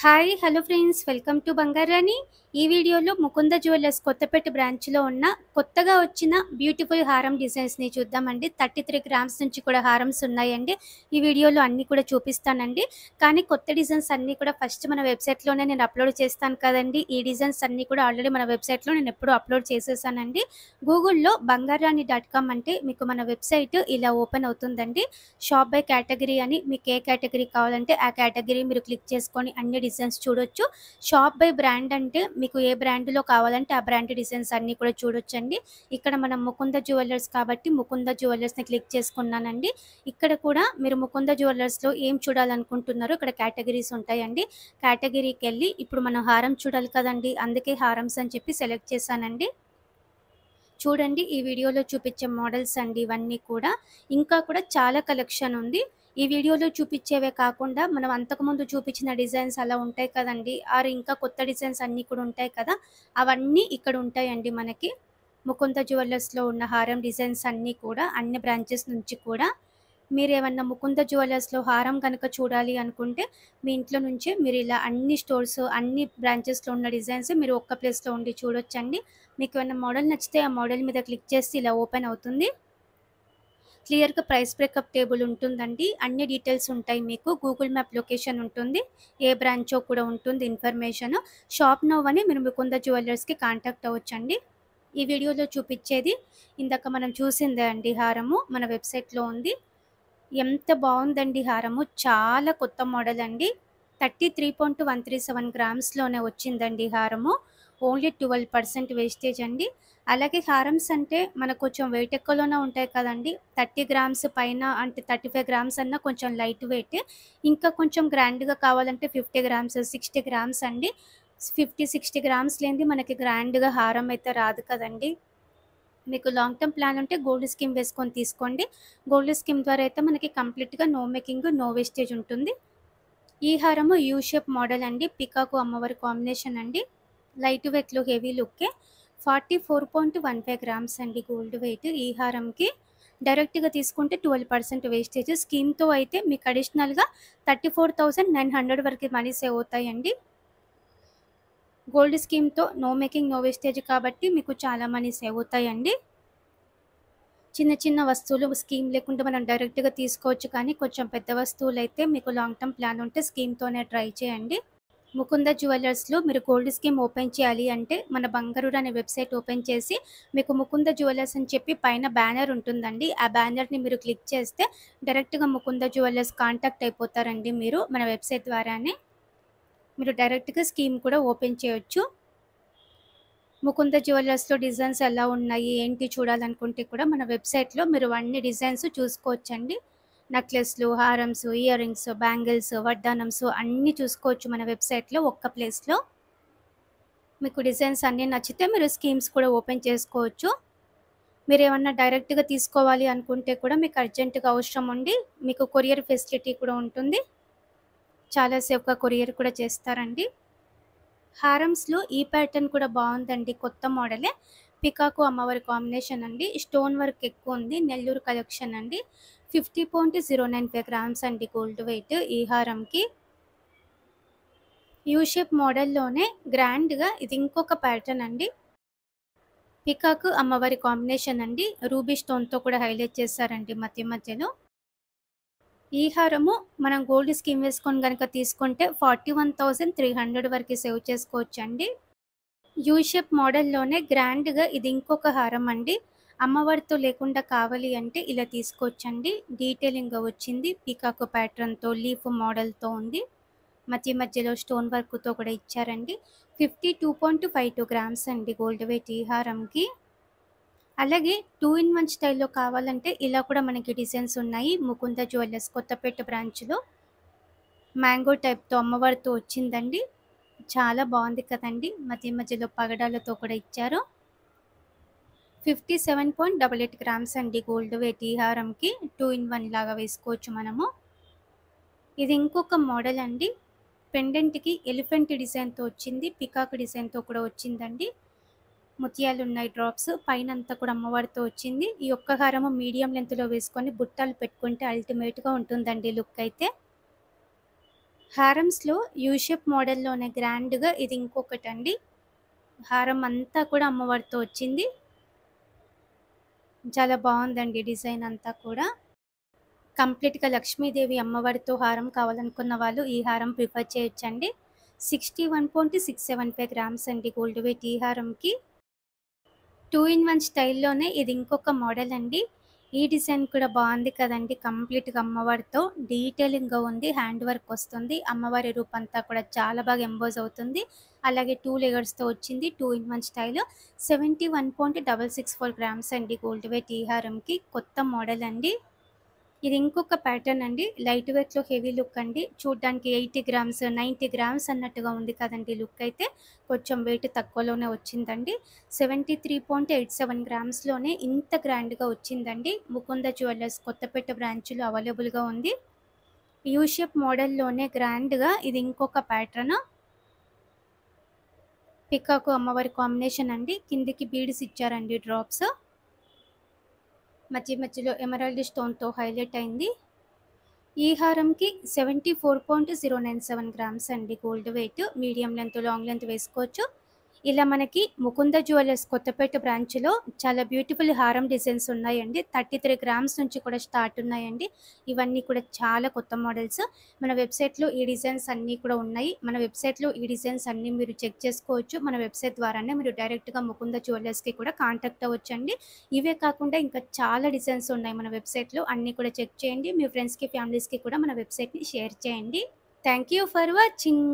Hi hello friends welcome to Bangarani. ఈ వీడియోలో Mukunda jewellers Kothapeta బ్రాంచ్లో ఉన్న కొత్తగా వచ్చిన బ్యూటిఫుల్ హారం డిజైన్స్ని చూద్దామండి. 33 గ్రామ్స్ నుంచి కూడా హారమ్స్ ఉన్నాయండి. ఈ వీడియోలో అన్నీ కూడా చూపిస్తానండి. కానీ కొత్త డిజైన్స్ అన్నీ కూడా ఫస్ట్ మన వెబ్సైట్లోనే నేను అప్లోడ్ చేస్తాను కదండి. ఈ డిజైన్స్ అన్నీ కూడా ఆల్రెడీ మన వెబ్సైట్లో నేను ఎప్పుడూ అప్లోడ్ చేసేసానండి. గూగుల్లో బంగారాణి.com అంటే మీకు మన వెబ్సైట్ ఇలా ఓపెన్ అవుతుందండి. షాప్ బై కేటగిరీ అని మీకు ఏ కేటగిరీ కావాలంటే ఆ కేటగిరీ మీరు క్లిక్ చేసుకొని అన్ని డిజైన్స్ చూడొచ్చు. షాప్ బై బ్రాండ్ అంటే మీకు ఏ బ్రాండ్‌లో కావాలంటే ఆ బ్రాండ్ డిజైన్స్ అన్నీ కూడా చూడొచ్చండి. ఇక్కడ మనం ముకుంద జ్యువెలర్స్ కాబట్టి ముకుంద జ్యువెలర్స్‌ని క్లిక్ చేసుకున్నానండి. ఇక్కడ కూడా మీరు ముకుంద జ్యువెలర్స్‌లో ఏం చూడాలనుకుంటున్నారో ఇక్కడ కేటగిరీస్ ఉంటాయండి. కేటగిరీకెళ్ళి ఇప్పుడు మనం హారం చూడాలి కదండీ! అందుకే హారమ్స్ అని చెప్పి సెలెక్ట్ చేశానండి. చూడండి ఈ వీడియోలో చూపించే మోడల్స్ అండి ఇవన్నీ కూడా. ఇంకా కూడా చాలా కలెక్షన్ ఉంది. ఈ వీడియోలో చూపించేవే కాకుండా మనం అంతకుముందు చూపించిన డిజైన్స్ అలా ఉంటాయి కదండీ! ఆర్ ఇంకా కొత్త డిజైన్స్ అన్నీ కూడా ఉంటాయి కదా! అవన్నీ ఇక్కడ ఉంటాయండి మనకి. ముకుంద జ్యువెలర్స్‌లో ఉన్న హారం డిజైన్స్ అన్నీ కూడా అన్ని బ్రాంచెస్ నుంచి కూడా. మీరేమన్నా ముకుంద జ్యువెలర్స్‌లో హారం గనక చూడాలి అనుకుంటే మీ ఇంట్లో నుంచే మీరు ఇలా అన్ని స్టోర్స్, అన్ని బ్రాంచెస్‌లో ఉన్న డిజైన్స్ మీరు ఒక్క ప్లేస్‌లో ఉండి చూడొచ్చండి. మీకేమన్నా మోడల్ నచ్చితే ఆ మోడల్ మీద క్లిక్ చేస్తే ఇలా ఓపెన్ అవుతుంది. క్లియర్‌గా ప్రైస్ బ్రేకప్ టేబుల్ ఉంటుందండి. అన్ని డీటెయిల్స్ ఉంటాయి మీకు. గూగుల్ మ్యాప్ లొకేషన్ ఉంటుంది. ఏ బ్రాంచో కూడా ఉంటుంది ఇన్ఫర్మేషన్. షాప్ నౌ అని మీరు ముకుంద జ్యువెలర్స్‌కి కాంటాక్ట్ అవ్వచ్చండి. ఈ వీడియోలో చూపించేది ఇందాక మనం చూసిందే అండి హారము. మన వెబ్‌సైట్‌లో ఉంది. ఎంత బావుందండి హారము. చాలా కొత్త మోడల్ అండి. 33.137 గ్రామ్స్‌లోనే వచ్చిందండి హారము. ఓన్లీ 12% వేస్టేజ్ అండి. అలాగే హారమ్స్ అంటే మనకు కొంచెం వెయిట్ ఎక్కువలోనే ఉంటాయి కదండీ! 30 గ్రామ్స్ పైన అంటే 35 గ్రామ్స్ అన్నా కొంచెం లైట్ వెయిట్. ఇంకా కొంచెం గ్రాండ్‌గా కావాలంటే 50 గ్రామ్స్, 60 గ్రామ్స్ అండి. 50, 60 గ్రామ్స్ లేనిది మనకి గ్రాండ్‌గా హారం అయితే రాదు కదండీ! మీకు లాంగ్ టర్మ్ ప్లాన్ ఉంటే గోల్డ్ స్కీమ్ వేసుకొని తీసుకోండి. గోల్డ్ స్కీమ్ ద్వారా అయితే మనకి కంప్లీట్‌గా నో మేకింగ్, నో వేస్టేజ్ ఉంటుంది. ఈ హారము యూ షేప్ మోడల్ అండి. పికాకు అమ్మవారి కాంబినేషన్ అండి. లైట్ వెయిట్‌లో హెవీ లుక్కే. 44.15 గ్రామ్స్ అండి గోల్డ్ వెయిట్ ఈ హారంకి. డైరెక్ట్‌గా తీసుకుంటే 12% వేస్టేజ్. స్కీమ్‌తో అయితే మీకు అడిషనల్‌గా 34,900 వరకు మనీ సేవ్ అవుతాయండి. గోల్డ్ స్కీమ్‌తో నో మేకింగ్, నో వేస్టేజ్ కాబట్టి మీకు చాలా మనీ సేవ్ అవుతాయండి. చిన్న చిన్న వస్తువులు స్కీమ్ లేకుండా మనం డైరెక్ట్‌గా తీసుకోవచ్చు కానీ కొంచెం పెద్ద వస్తువులైతే మీకు లాంగ్ టర్మ్ ప్లాన్ ఉంటే స్కీమ్‌తోనే ట్రై చేయండి. ముకుంద జ్యువెలర్స్‌లో మీరు గోల్డ్ స్కీమ్ ఓపెన్ చేయాలి అంటే మన బంగారూరు అనే వెబ్‌సైట్ ఓపెన్ చేసి మీకు ముకుంద జ్యువెలర్స్ అని చెప్పి పైన బ్యానర్ ఉంటుందండి. ఆ బ్యానర్‌ని మీరు క్లిక్ చేస్తే డైరెక్ట్‌గా ముకుంద జ్యువెలర్స్ కాంటాక్ట్ అయిపోతారండి మీరు మన వెబ్‌సైట్ ద్వారానే. మీరు డైరెక్ట్‌గా స్కీమ్ కూడా ఓపెన్ చేయొచ్చు. ముకుంద జ్యువెలర్స్‌లో డిజైన్స్ ఎలా ఉన్నాయి, ఏంటి చూడాలనుకుంటే కూడా మన వెబ్‌సైట్‌లో మీరు అన్ని డిజైన్స్ చూసుకోవచ్చండి. నెక్లెస్‌లు, హారమ్స్, ఇయర్ రింగ్స్, బ్యాంగిల్స్, వడ్డానమ్స్ అన్నీ చూసుకోవచ్చు మన వెబ్‌సైట్‌లో ఒక్క ప్లేస్‌లో. మీకు డిజైన్స్ అన్నీ నచ్చితే మీరు స్కీమ్స్ కూడా ఓపెన్ చేసుకోవచ్చు. మీరేమన్నా డైరెక్ట్‌గా తీసుకోవాలి అనుకుంటే కూడా మీకు అర్జెంట్‌గా అవసరం ఉండి మీకు కొరియర్ ఫెసిలిటీ కూడా ఉంటుంది. చాలా సేఫ్‌గా కొరియర్ కూడా చేస్తారండి. హారమ్స్‌లో ఈ ప్యాటర్న్ కూడా బావుందండి. కొత్త మోడలే. పికాకు అమ్మవారి కాంబినేషన్ అండి. స్టోన్ వర్క్ ఎక్కువుంది. నెల్లూరు కలెక్షన్ అండి. 50.095 గ్రామ్స్ అండి గోల్డ్ వెయిట్ ఈ హారంకి. యూ షేప్ మోడల్‌లోనే గ్రాండ్‌గా ఇది ఇంకొక ప్యాటర్న్ అండి. పికాకు అమ్మవారి కాంబినేషన్ అండి. రూబీ స్టోన్‌తో కూడా హైలైట్ చేశారండి మధ్య మధ్యలో. ఈ హారము మనం గోల్డ్ స్కీమ్ వేసుకొని గనక తీసుకుంటే 41,300 వరకు సేవ్ చేసుకోవచ్చండి. యూ షేప్ మోడల్‌లోనే గ్రాండ్‌గా ఇది ఇంకొక హారం అండి. అమ్మవారితో లేకుండా కావాలి అంటే ఇలా తీసుకోవచ్చండి. డీటెయిలింగ్‌గా వచ్చింది. పీకాక్ ప్యాటర్న్‌తో, లీఫ్ మోడల్‌తో ఉంది. మధ్య మధ్యలో స్టోన్ వర్క్‌తో కూడా ఇచ్చారండి. 52.52 గ్రామ్స్ అండి గోల్డ్ వెయిట్ ఈ హారంకి. అలాగే 2 ఇన్ 1 స్టైల్‌లో కావాలంటే ఇలా కూడా మనకి డిజైన్స్ ఉన్నాయి. ముకుంద జ్యువెలర్స్ కొత్తపేట బ్రాంచ్‌లో. మ్యాంగో టైప్‌తో అమ్మవారితో వచ్చిందండి. చాలా బావుంది కదండీ! మధ్య మధ్యలో పగడాలతో కూడా ఇచ్చారు. 57.88 గ్రామ్స్ అండి గోల్డ్ వెయిట్ ఈ హారంకి. 2 ఇన్ 1 లాగా వేసుకోవచ్చు మనము. ఇది ఇంకొక మోడల్ అండి. పెండెంట్‌కి ఎలిఫెంట్ డిజైన్‌తో వచ్చింది. పికాక్ డిజైన్‌తో కూడా వచ్చిందండి. ముత్యాలున్నాయి డ్రాప్స్. పైనంతా కూడా అమ్మవారితో వచ్చింది. ఈ ఒక్క హారము మీడియం లెంగ్త్‌లో వేసుకొని బుట్టలు పెట్టుకుంటే అల్టిమేట్‌గా ఉంటుందండి లుక్ అయితే. హారమ్స్‌లో యూ షేప్ మోడల్‌లోనే గ్రాండ్‌గా ఇది ఇంకొకటండి. హారం అంతా కూడా అమ్మవారితో వచ్చింది. చాలా బావుందండి డిజైన్ అంతా కూడా. కంప్లీట్‌గా లక్ష్మీదేవి అమ్మవారితో హారం కావాలనుకున్న వాళ్ళు ఈ హారం ప్రిఫర్ చేయొచ్చండి. 61.675 గ్రామ్స్ అండి గోల్డ్ వెయిట్ ఈ హారంకి. 2 ఇన్ 1 స్టైల్‌లోనే ఇది ఇంకొక మోడల్ అండి. ఈ డిజైన్ కూడా బావుంది కదండీ! కంప్లీట్‌గా అమ్మవారితో డీటెయిలింగ్‌గా ఉంది. హ్యాండ్ వర్క్ వస్తుంది. అమ్మవారి రూపంతా కూడా చాలా బాగా ఎంబోజ్ అవుతుంది. అలాగే 2 లేయర్స్‌తో వచ్చింది. 2 ఇన్ 1 స్టైల్. 71.664 గ్రామ్స్ అండి గోల్డ్ వెయిట్ ఈ హారంకి. కొత్త మోడల్ అండి. ఇది ఇంకొక ప్యాటర్న్ అండి. లైట్ వెయిట్‌లో హెవీ లుక్ అండి. చూడ్డానికి 80 గ్రామ్స్, 90 గ్రామ్స్ అన్నట్టుగా ఉంది కదండీ లుక్ అయితే. కొంచెం వెయిట్ తక్కువలోనే వచ్చిందండి. 73.87 గ్రామ్స్‌లోనే ఇంత గ్రాండ్‌గా వచ్చిందండి. ముకుంద జ్యువెల్లర్స్ కొత్తపేట బ్రాంచ్‌లో అవైలబుల్‌గా ఉంది. యూ షేప్ మోడల్‌లోనే గ్రాండ్‌గా ఇది ఇంకొక ప్యాటర్న్. పికాకు అమ్మవారి కాంబినేషన్ అండి. కిందికి బీడ్స్ ఇచ్చారండి డ్రాప్స్. మధ్య మధ్యలో ఎమరాల్డ్ స్టోన్‌తో హైలైట్ అయింది. ఈ హారంకి 74.097 గ్రామ్స్ అండి gold weight. Medium length, long length వేసుకోవచ్చు. ఇలా మనకి ముకుంద జ్యువెల్లర్స్ కొత్తపేట బ్రాంచ్‌లో చాలా బ్యూటిఫుల్ హారం డిజైన్స్ ఉన్నాయండి. 33 గ్రామ్స్ నుంచి కూడా స్టార్ట్ ఉన్నాయండి. ఇవన్నీ కూడా చాలా కొత్త మోడల్స్. మన వెబ్‌సైట్‌లో ఈ డిజైన్స్ అన్నీ కూడా ఉన్నాయి. మన వెబ్‌సైట్‌లో ఈ డిజైన్స్ అన్నీ మీరు చెక్ చేసుకోవచ్చు. మన వెబ్‌సైట్ ద్వారానే మీరు డైరెక్ట్‌గా ముకుంద జ్యువెల్లర్స్‌కి కూడా కాంటాక్ట్ అవ్వచ్చండి. ఇవే కాకుండా ఇంకా చాలా డిజైన్స్ ఉన్నాయి మన వెబ్‌సైట్‌లో. అన్నీ కూడా చెక్ చేయండి. మీ ఫ్రెండ్స్‌కి, ఫ్యామిలీస్‌కి కూడా మన వెబ్‌సైట్‌ని షేర్ చేయండి. Thank you for watching.